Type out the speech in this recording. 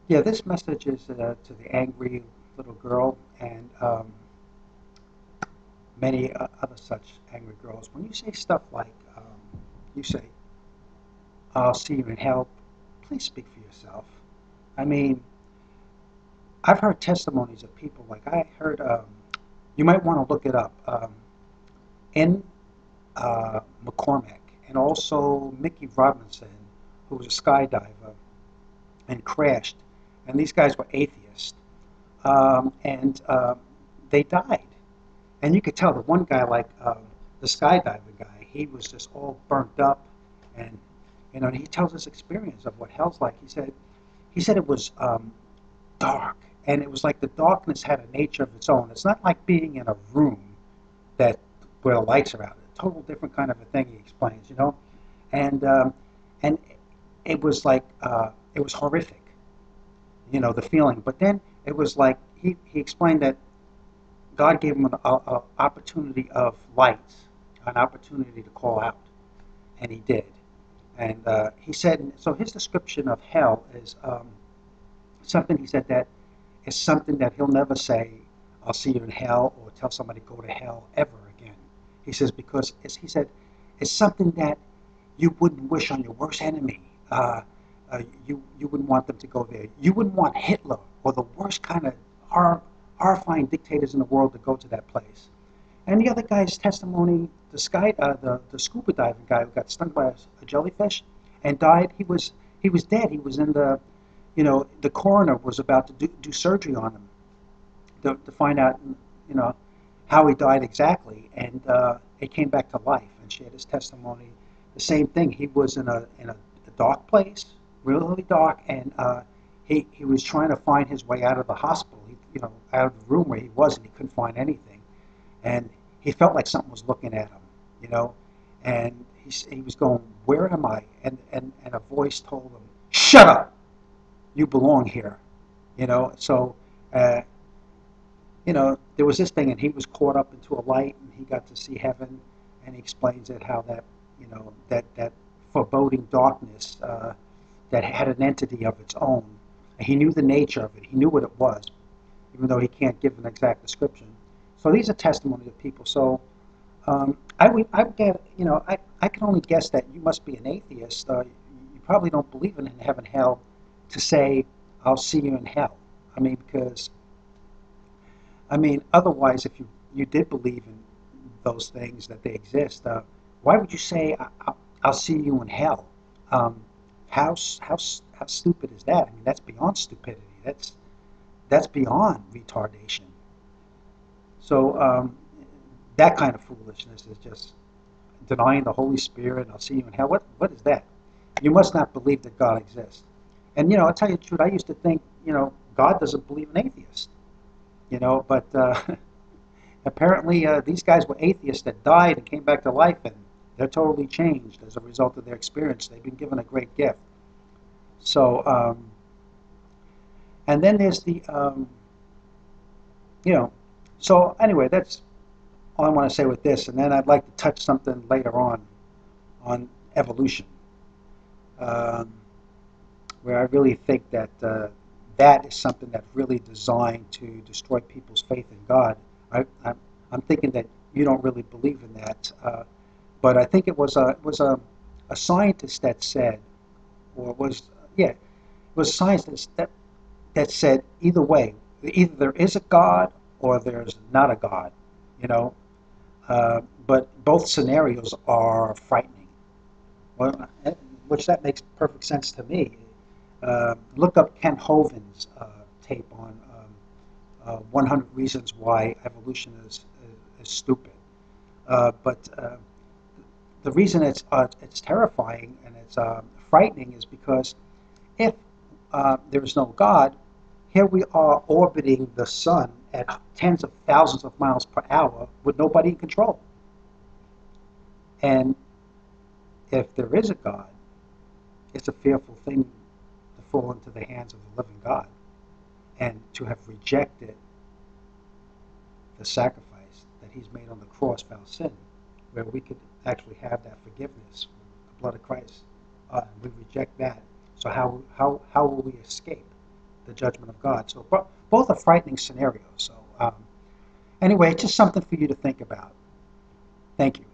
Yeah, this message is to the angry little girl and many other such angry girls. When you say stuff like, you say, I'll see you in hell, please speak for yourself. I mean, I've heard testimonies of people, like I heard, you might want to look it up, in McCormick, and also Mickey Robinson, who was a skydiver and crashed. And these guys were atheists. And they died. And you could tell the one guy, like the skydiving guy, he was just all burnt up. And, and he tells his experience of what hell's like. He said it was dark. And it was like the darkness had a nature of its own. It's not like being in a room that where the lights are out. A total different kind of a thing, he explains. And it was like it was horrific, the feeling. But then it was like he explained that God gave him an opportunity of light, an opportunity to call out, and he did. And he said, so his description of hell is something, he said, that is something that he'll never say, I'll see you in hell, or tell somebody go to hell ever again. He says, because he said, it's something that you wouldn't wish on your worst enemy. You wouldn't want them to go there. You wouldn't want Hitler or the worst kind of horrifying dictators in the world to go to that place. And the other guy's testimony, the scuba diving guy who got stung by a jellyfish and died, he was dead. He was in the coroner was about to do surgery on him to find out, how he died exactly, and it came back to life and shared his testimony. The same thing. He was in a dark place, really dark, and he was trying to find his way out of the hospital. Out of the room where he was, and he couldn't find anything, and he felt like something was looking at him, and he was going, "Where am I?" And a voice told him, "Shut up! You belong here." So. There was this thing, and he was caught up into a light, and he got to see heaven, and he explains it how that, that foreboding darkness that had an entity of its own. And he knew the nature of it. He knew what it was, even though he can't give an exact description. So these are testimonies of people. So I get, I can only guess that you must be an atheist. You probably don't believe in heaven, hell, to say, I'll see you in hell. Because otherwise, if you did believe in those things, that they exist, why would you say, I'll see you in hell? How stupid is that? That's beyond stupidity. That's beyond retardation. So that kind of foolishness is just denying the Holy Spirit. I'll see you in hell. What is that? You must not believe that God exists. And I'll tell you the truth. I used to think God doesn't believe in atheists. But apparently these guys were atheists that died and came back to life, and they're totally changed as a result of their experience. They've been given a great gift. So, and then there's the, so anyway, that's all I want to say with this. And then I'd like to touch something later on evolution, where I really think that that is something that's really designed to destroy people's faith in God. I'm thinking that you don't really believe in that, but I think it was a scientist that said, or it was a scientist that said, either way, either there is a God or there's not a God, but both scenarios are frightening. Well, which that makes perfect sense to me. Look up Ken Hovind's tape on 100 Reasons Why Evolution is Stupid. But the reason it's terrifying and it's frightening is because if there is no God, here we are orbiting the sun at tens of thousands of miles per hour with nobody in control. And if there is a God, it's a fearful thing to fall into the hands of the living God and to have rejected the sacrifice that he's made on the cross for our sin, where we could actually have that forgiveness with the blood of Christ. We reject that. So how will we escape the judgment of God. So both are frightening scenarios. So anyway, it's just something for you to think about. Thank you.